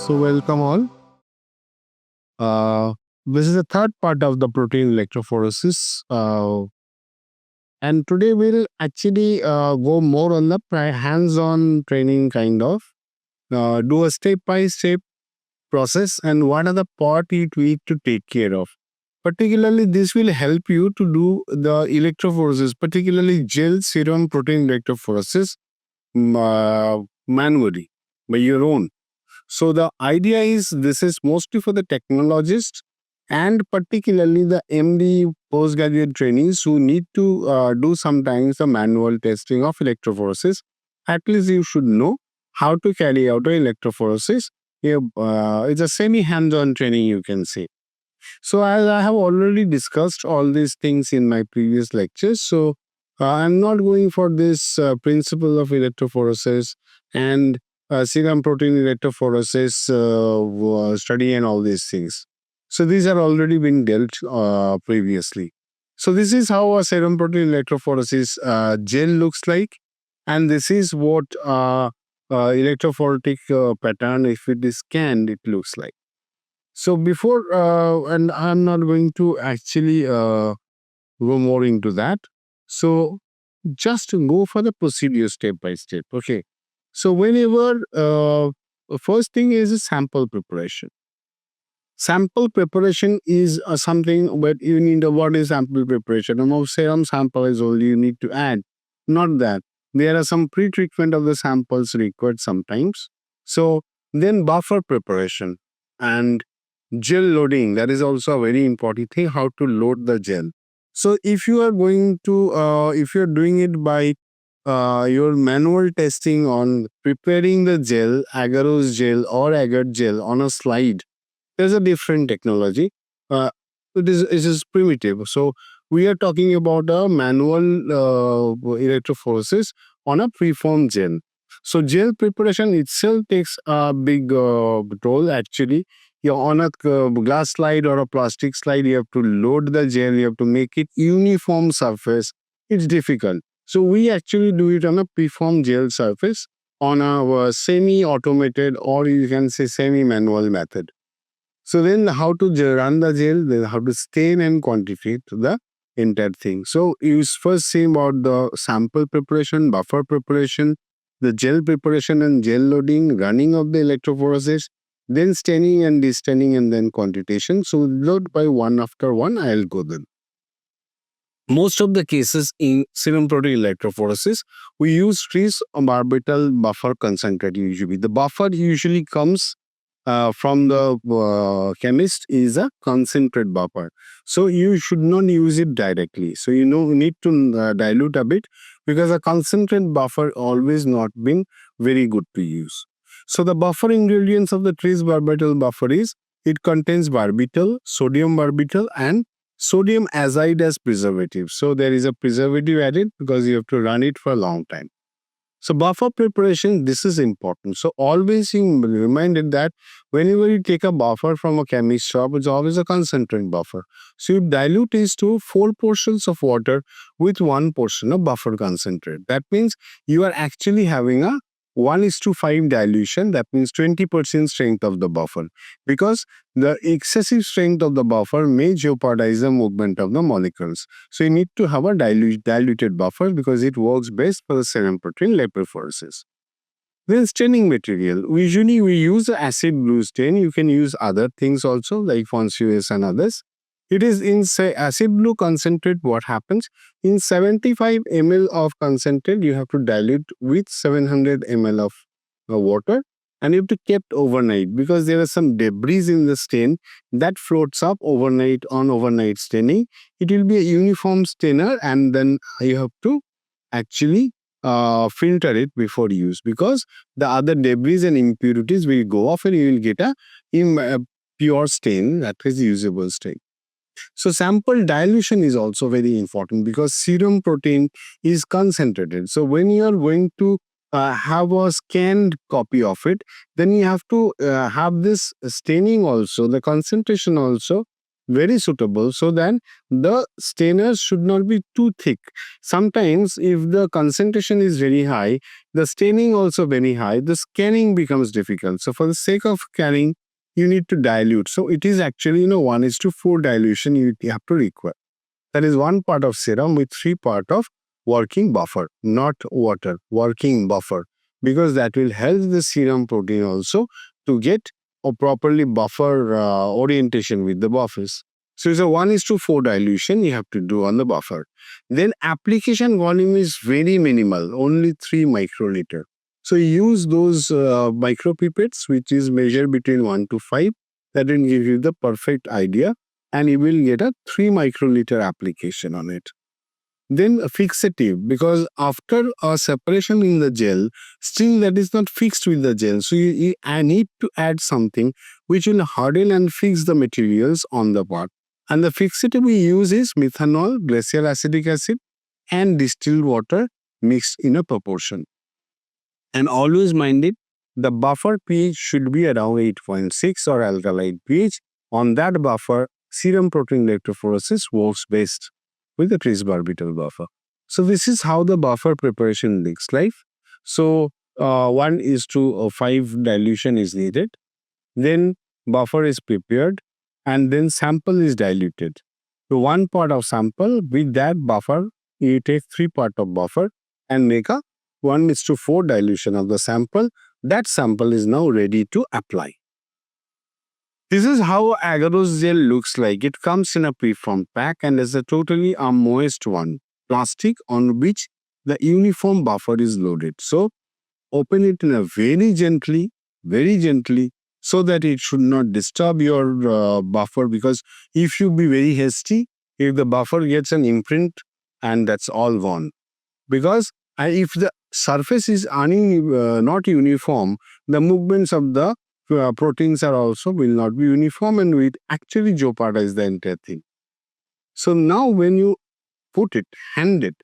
So welcome all. This is the third part of the protein electrophoresis. And today we'll actually go more on the hands-on training kind of. Do a step-by-step process and what are the part you need to take care of. Particularly, this will help you to do the electrophoresis, particularly gel serum protein electrophoresis manually by your own. So the idea is this is mostly for the technologists and particularly the MD postgraduate trainees who need to do sometimes the manual testing of electrophoresis. At least you should know how to carry out the electrophoresis. It's a semi-hands-on training, you can say. So as I have already discussed all these things in my previous lectures, so I'm not going for this principle of electrophoresis and serum protein electrophoresis study and all these things. So these are already been dealt previously. So this is how a serum protein electrophoresis gel looks like, and this is what electrophoretic pattern, if it is scanned, it looks like. So before, and I'm not going to actually go more into that. So just go for the procedure step by step. Okay. So whenever, first thing is a sample preparation. Sample preparation is something, but you need what is sample preparation? No serum sample is all you need to add. Not that. There are some pre-treatment of the samples required sometimes. So then buffer preparation and gel loading, that is also a very important thing, how to load the gel. So if you are going to if you're doing it by your manual testing on preparing the gel, agarose gel or agar gel on a slide, there's a different technology. It is primitive. So we are talking about a manual electrophoresis on a preformed gel. So gel preparation itself takes a big toll actually. You're on a glass slide or a plastic slide, you have to load the gel, you have to make it uniform surface. It's difficult. So we actually do it on a preformed gel surface on a semi-automated or you can say semi-manual method. So then how to run the gel, then how to stain and quantitate the entire thing. So you first see about the sample preparation, buffer preparation, the gel preparation and gel loading, running of the electrophoresis, then staining and destaining and then quantitation. So load by one after one, I'll go then. Most of the cases in serum protein electrophoresis, we use trace barbital buffer concentrate usually. The buffer usually comes from the chemist is a concentrate buffer. So you should not use it directly. So you need to dilute a bit because a concentrate buffer always not been very good to use. So the buffer ingredients of the trace barbital buffer is it contains barbital, sodium barbital and sodium azide as preservative. So there is a preservative added because you have to run it for a long time. So buffer preparation, this is important. So always you reminded that whenever you take a buffer from a chemist shop, it's always a concentrate buffer. So you dilute it to 4 portions of water with 1 portion of buffer concentrate. That means you are actually having a 1:5 dilution. That means 20% strength of the buffer. Because the excessive strength of the buffer may jeopardize the movement of the molecules. So you need to have a diluted buffer because it works best for the serum protein electrophoresis. Then staining material. Usually we use acid blue stain. You can use other things also like Fonsues and others. It is in acid blue concentrate. What happens? In 75 ml of concentrate, you have to dilute with 700 ml of water and you have to keep overnight because there are some debris in the stain that floats up overnight on overnight staining. It will be a uniform stainer and then you have to actually filter it before use because the other debris and impurities will go off and you will get a pure stain that is usable stain. So sample dilution is also very important because serum protein is concentrated. So when you are going to have a scanned copy of it, then you have to have this staining also, the concentration also very suitable, so that the stainers should not be too thick. Sometimes if the concentration is very high, the staining also very high, the scanning becomes difficult. So for the sake of scanning, you need to dilute. So it is actually 1:4 dilution you have to require. That is one part of serum with 3 part of working buffer, not water, working buffer, because that will help the serum protein also to get a properly buffer orientation with the buffers. So it's a 1:4 dilution you have to do on the buffer. Then application volume is very minimal, only 3 microliter. So use those micropipettes, which is measured between 1 to 5. That will give you the perfect idea, and you will get a 3 microliter application on it. Then a fixative, because after a separation in the gel, still that is not fixed with the gel. So I need to add something which will harden and fix the materials on the part. And the fixative we use is methanol, glacial acetic acid, and distilled water mixed in a proportion. And always mind it, the buffer pH should be around 8.6 or alkaline pH. On that buffer, serum protein electrophoresis works best with the tris barbital buffer. So this is how the buffer preparation looks like. So 1:5 dilution is needed. Then buffer is prepared, and then sample is diluted. So 1 part of sample, with that buffer, you take 3 part of buffer and make a 1:4 dilution of the sample. That sample is now ready to apply. This is how agarose gel looks like. It comes in a preformed pack and is a totally moist one, plastic on which the uniform buffer is loaded. So open it in a very gently, so that it should not disturb your buffer, because if you be very hasty, if the buffer gets an imprint, and that's all gone. Because if the surface is not uniform, the movements of the proteins are also will not be uniform, and will actually jeopardize the entire thing. So now when you put it, hand it,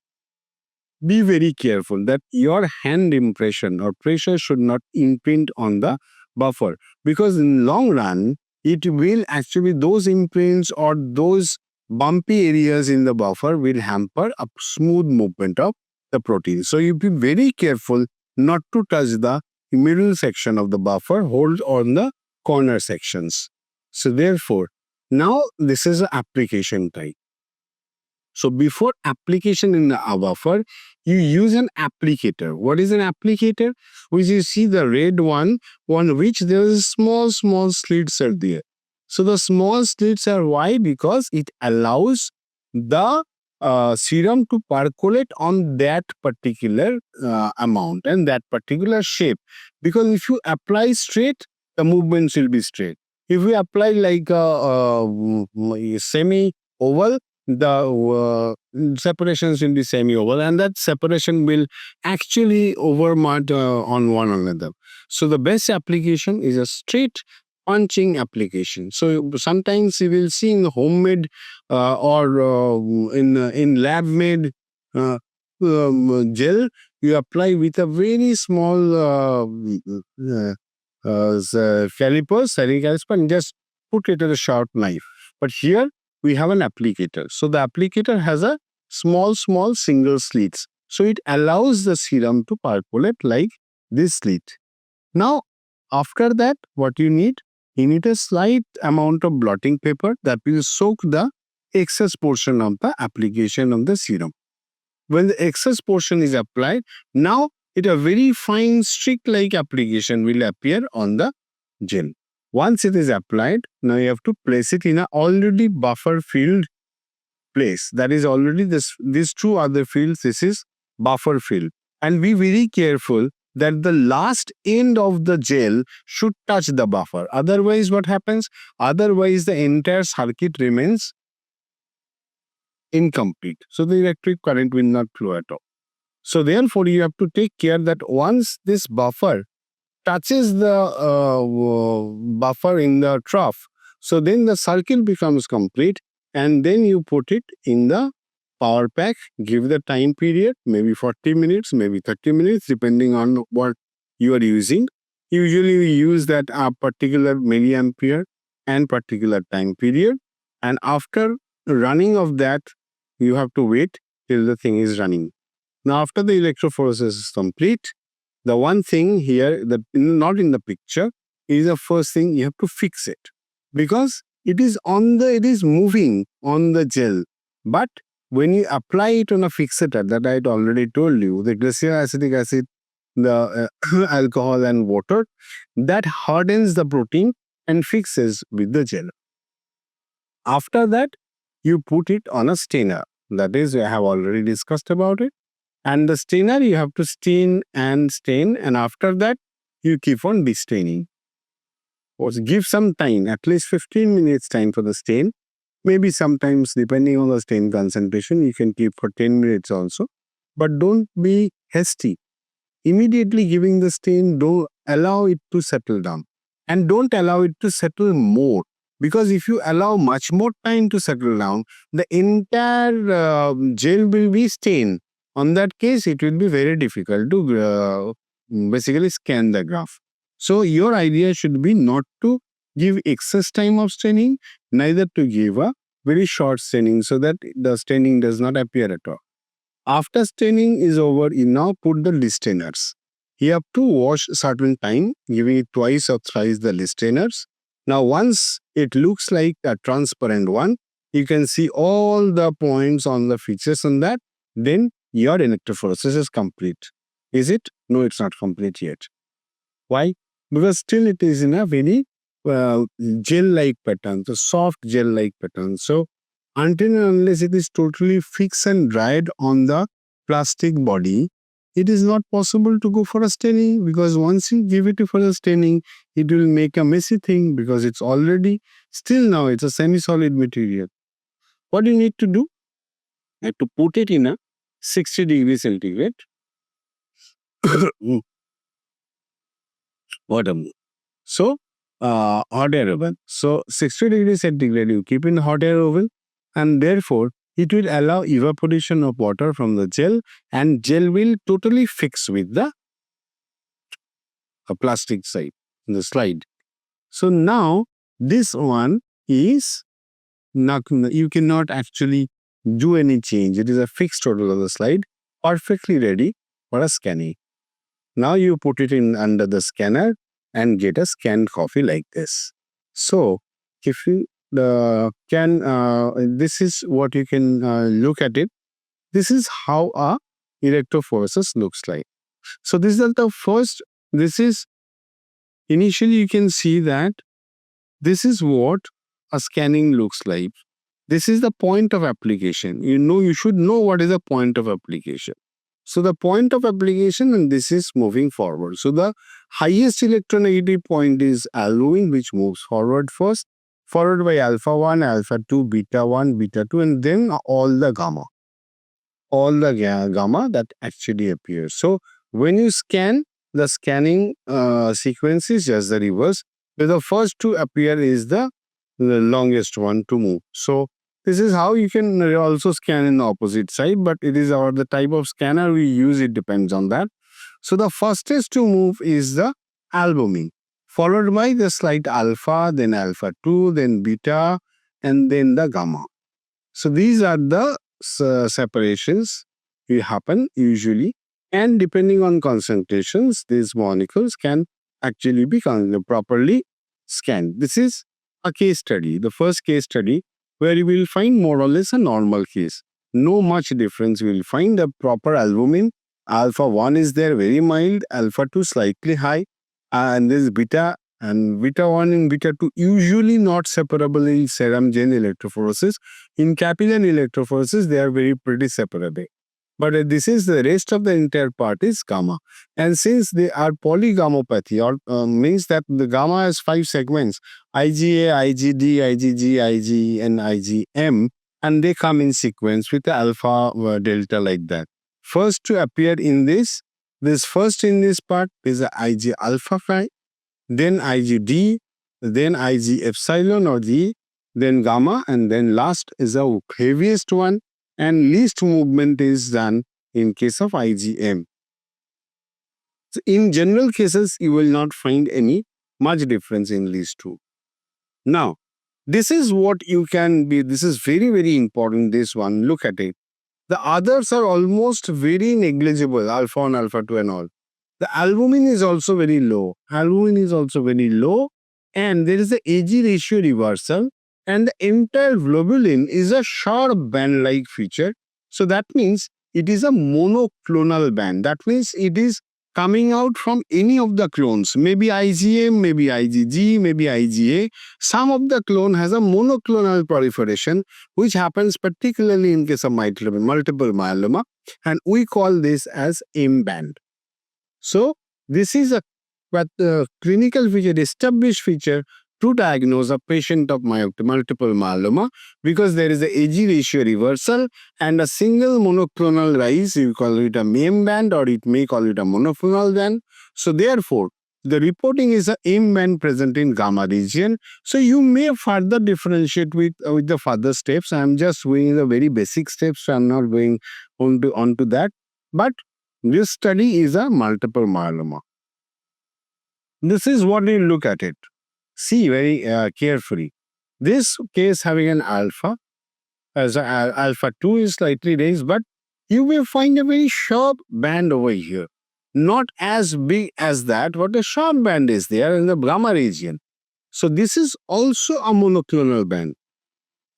be very careful that your hand impression or pressure should not imprint on the buffer, because in long run it will actually, those imprints or those bumpy areas in the buffer will hamper a smooth movement of the protein. So you be very careful not to touch the middle section of the buffer, hold on the corner sections. So therefore, now this is an application type. So before application in the buffer, you use an applicator. What is an applicator? Which you see the red one which there is small slits are there. So the small slits are why? Because it allows the serum to percolate on that particular amount and that particular shape. Because if you apply straight, the movements will be straight. If we apply like a semi-oval, the separations will be semi-oval, and that separation will actually overmud on one another. So the best application is a straight punching application. So sometimes you will see in homemade or in lab made gel, you apply with a very small calipers, and just put it with a sharp knife. But here we have an applicator. So the applicator has a small single slits. So it allows the serum to percolate like this slit. Now, after that, what you need? You need a slight amount of blotting paper that will soak the excess portion of the application of the serum. When the excess portion is applied, now it a very fine streak-like application will appear on the gel. Once it is applied, now you have to place it in a already buffer-filled place. That is already these two other fields. This is buffer field. And be very careful that the last end of the gel should touch the buffer. Otherwise, what happens? Otherwise, the entire circuit remains incomplete. So the electric current will not flow at all. So therefore, you have to take care that once this buffer touches the buffer in the trough, so then the circle becomes complete, and then you put it in the power pack, give the time period, maybe 40 minutes, maybe 30 minutes, depending on what you are using. Usually we use that particular milliampere and particular time period, And after running of that, you have to wait till the thing is running. Now, after the electrophoresis is complete, the one thing here that not in the picture is the first thing you have to fix it, because it is moving on the gel. But when you apply it on a fixator, that I had already told you, the glacial acetic acid, the alcohol and water, that hardens the protein and fixes with the gel. After that, you put it on a stainer. That is, I have already discussed about it. And the stainer, you have to stain, and after that, you keep on destaining. Or give some time, at least 15 minutes time for the stain. Maybe sometimes, depending on the stain concentration, you can keep for 10 minutes also. But don't be hasty. Immediately giving the stain, don't allow it to settle down. And don't allow it to settle more. Because if you allow much more time to settle down, the entire gel will be stained. On that case, it will be very difficult to basically scan the graph. So your idea should be not to give excess time of staining, neither to give a very short staining so that the staining does not appear at all. After staining is over, you now put the listeners. You have to wash certain time, giving it twice or thrice the listeners. Now, once it looks like a transparent one, you can see all the points on the features on that. Then your electrophoresis is complete. Is it? No, it's not complete yet. Why? Because still it is in a very gel-like pattern, the soft gel-like pattern. So until and unless it is totally fixed and dried on the plastic body, it is not possible to go for a staining, because once you give it for the staining, it will make a messy thing, because it's already, still now it's a semi-solid material. What you need to do? You have to put it in a 60 degrees centigrade. What a move. So, hot air oven. So, 60 degrees centigrade, you keep in hot air oven, and therefore, it will allow evaporation of water from the gel, and gel will totally fix with the plastic side, the slide. So, now this one is not, you cannot actually do any change. It is a fixed total of the slide, perfectly ready for a scanning. Now you put it in under the scanner and get a scanned copy like this. So if you this is what you can look at it. This is how a electrophoresis looks like. So this is the first. This is initially you can see that this is what a scanning looks like. This is the point of application. You should know what is the point of application. So the point of application, and this is moving forward. So the highest electronegative point is albumin, which moves forward first, followed by alpha 1, alpha 2, beta 1, beta 2, and then all the gamma. All the gamma that actually appears. So when you scan, the scanning sequence is just the reverse. The first to appear is the longest one to move. So this is how you can also scan in the opposite side, but it is the type of scanner we use, it depends on that. So the fastest to move is the albumin, followed by the slight alpha, then alpha 2, then beta, and then the gamma. So these are the separations will happen usually, and depending on concentrations, these molecules can actually be properly scanned. This is a case study, the first case study, where you will find more or less a normal case. No much difference. You will find the proper albumin. Alpha 1 is there, very mild, alpha 2 slightly high, and this beta and beta 1 and beta 2 usually not separable in serum gel electrophoresis. In capillary electrophoresis, they are very pretty separable. But this is the rest of the entire part is gamma. And since they are polygammopathy, or means that the gamma has 5 segments, IgA, IgD, IgG, Ig, and IgM, and they come in sequence with the alpha delta like that. First to appear in this first in this part is the Ig alpha 5, then IgD, then Ig epsilon or G, then gamma, and then last is the heaviest one, and least movement is done in case of IgM. So in general cases, you will not find any much difference in these two. Now, This is what you can be. This is very, very important. This one, look at it. The others are almost very negligible, alpha 1, alpha 2 and all. The albumin is also very low. Albumin is also very low, and there is a AG ratio reversal, and the entire globulin is a sharp band-like feature. So that means it is a monoclonal band. That means it is coming out from any of the clones, maybe IgM, maybe IgG, maybe IgA. Some of the clone has a monoclonal proliferation, which happens particularly in case of multiple myeloma, and we call this as M band. So this is a clinical feature, established feature to diagnose a patient of multiple myeloma, because there is a AG ratio reversal and a single monoclonal rise. You call it a M band, or it may call it a monoclonal band. So therefore, the reporting is a M band present in gamma region. So you may further differentiate with the further steps. I am just doing the very basic steps. So I am not going onto that. But this study is a multiple myeloma. This is what you look at it. See very carefully. This case having an alpha, as alpha 2 is slightly raised, but you will find a very sharp band over here. Not as big as that, but a sharp band is there in the gamma region. So this is also a monoclonal band.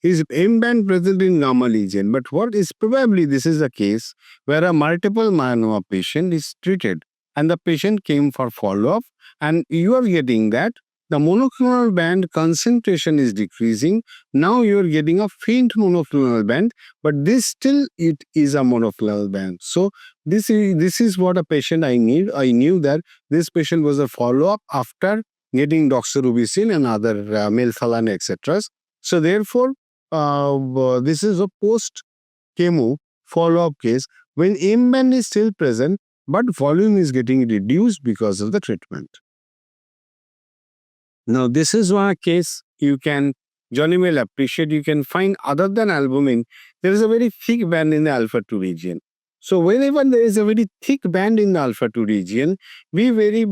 Is M band present in gamma region, but what is probably this is a case where a multiple myeloma patient is treated and the patient came for follow-up, and you are getting that the monoclonal band concentration is decreasing. Now you are getting a faint monoclonal band, but this still it is a monoclonal band. So this is what a patient I need. I knew that this patient was a follow-up after getting doxorubicin and other melphalan, etc. So therefore, this is a post-chemo follow-up case when M band is still present, but volume is getting reduced because of the treatment. Now, this is one case you can, Johnny will appreciate, you can find other than albumin, there is a very thick band in the alpha 2 region. So whenever there is a very thick band in the alpha 2 region, be very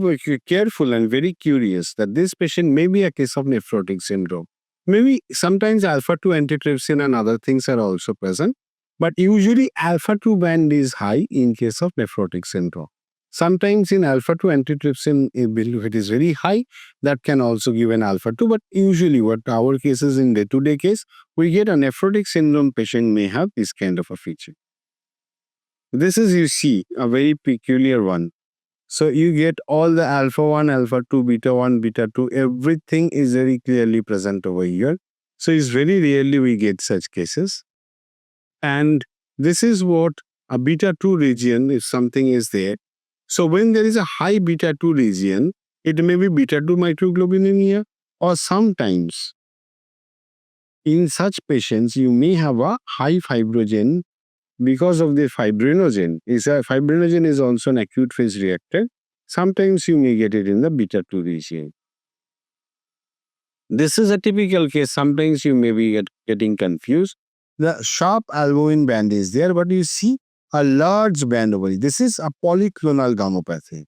careful and very curious that this patient may be a case of nephrotic syndrome. Maybe sometimes alpha 2 antitrypsin and other things are also present, but usually alpha 2 band is high in case of nephrotic syndrome. Sometimes in alpha 2 antitrypsin, if it is very high, that can also give an alpha 2, but usually what our cases in day-to-day case, we get a nephrotic syndrome patient may have this kind of a feature. This is, you see, a very peculiar one. So you get all the alpha 1, alpha 2, beta 1, beta 2, everything is very clearly present over here. So it's very rarely we get such cases. And this is what a beta 2 region, if something is there. So when there is a high beta 2 region, it may be beta 2 microglobulinemia, or sometimes in such patients, you may have a high fibrogen because of the fibrinogen. Fibrinogen is also an acute phase reactor. Sometimes you may get it in the beta 2 region. This is a typical case. Sometimes you may be getting confused. The sharp albumin band is there, but you see a large band over here. This is a polyclonal gammopathy.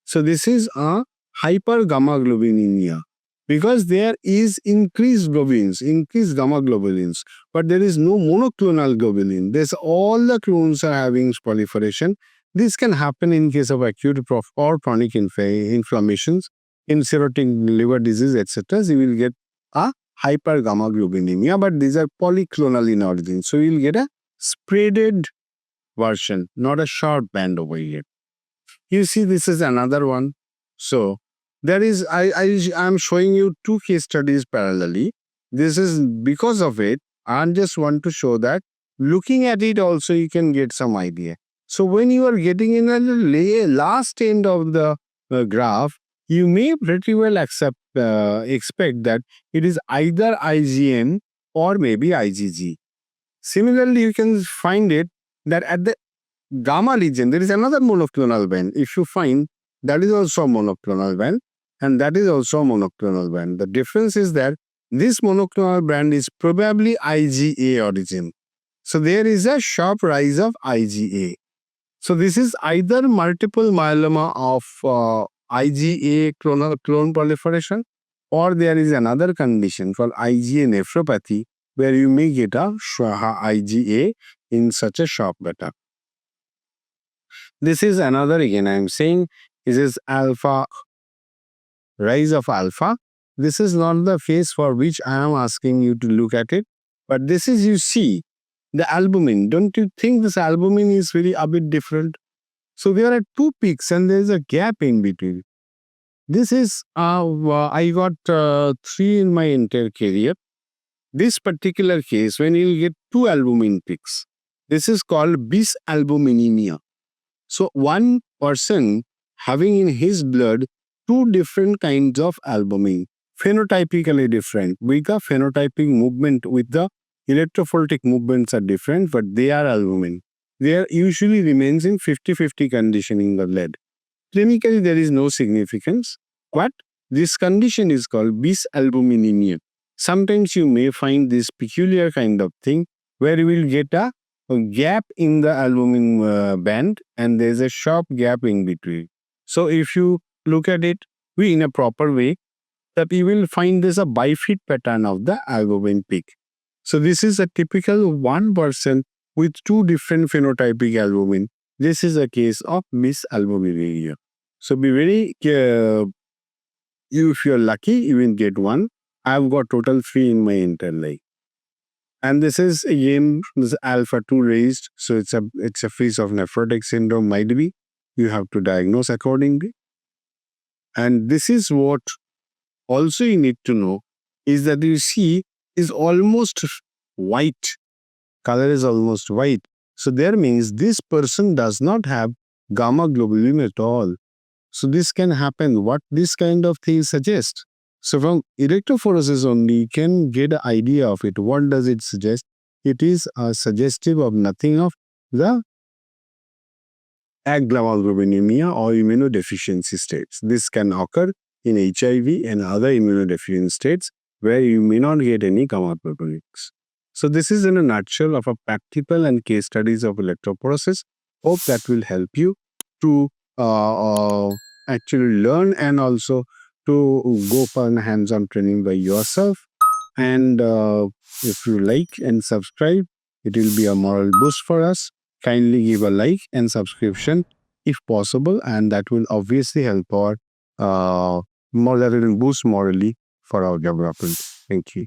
So this is a hypergammaglobulinemia, because there is increased globulins, increased gamma globulins, but there is no monoclonal globulin. There's all the clones are having proliferation. This can happen in case of acute or chronic inflammations, in cirrhotic liver disease, etc. You will get a hypergammaglobulinemia, but these are polyclonal in origin. So you will get a spreaded version, not a sharp band over here. You see, this is another one. So there is, I'm showing you two case studies parallelly. This is because of it. I just want to show that looking at it also you can get some idea. So when you are getting in a last end of the graph, you may pretty well expect that it is either IgM or maybe IgG. Similarly, you can find it that at the gamma region, there is another monoclonal band. If you find that is also a monoclonal band, and that is also a monoclonal band. The difference is that this monoclonal band is probably IgA origin. So there is a sharp rise of IgA. So this is either multiple myeloma of IgA clone proliferation, Or there is another condition called IgA nephropathy, where you may get a IgA in such a shock beta. This is another, again, I am saying, this is alpha, rise of alpha. This is not the phase for which I am asking you to look at it, but this is, you see, the albumin. Don't you think this albumin is very a bit different? So there are two peaks and there is a gap in between. This is, I got 3 in my entire career. This particular case, when you get 2 albumin peaks, this is called bisalbuminemia. So one person having in his blood 2 different kinds of albumin, phenotypically different, with the phenotypic movement, with the electrophoretic movements are different, but they are albumin. They usually remains in 50-50 condition in the blood. Clinically, there is no significance, but this condition is called bisalbuminemia. Sometimes you may find this peculiar kind of thing where you will get a gap in the albumin band and there's a sharp gap in between. So if you look at it in a proper way, that you will find there's a bifid pattern of the albumin peak. So this is a typical one person with 2 different phenotypic albumin. This is a case of misalbuminemia. So be very if you're lucky, you will get 1. I've got total 3 in my entire life. And this is again this alpha 2 raised. So it's a phase of nephrotic syndrome, might be. You have to diagnose accordingly. And this is what also you need to know is that you see is almost white. Color is almost white. So there means this person does not have gamma globulin at all. So this can happen. What this kind of thing suggests? So from electrophoresis only, you can get an idea of it. What does it suggest? It is suggestive of nothing of the agglomaglobulinemia or immunodeficiency states. This can occur in HIV and other immunodeficient states where you may not get any gamma globulins. So this is in a nutshell of a practical and case studies of electrophoresis. Hope that will help you to actually learn and also to go for a hands-on training by yourself. And if you like and subscribe, it will be a moral boost for us. Kindly give a like and subscription if possible, and that will obviously help our that will boost morally for our development. Thank you.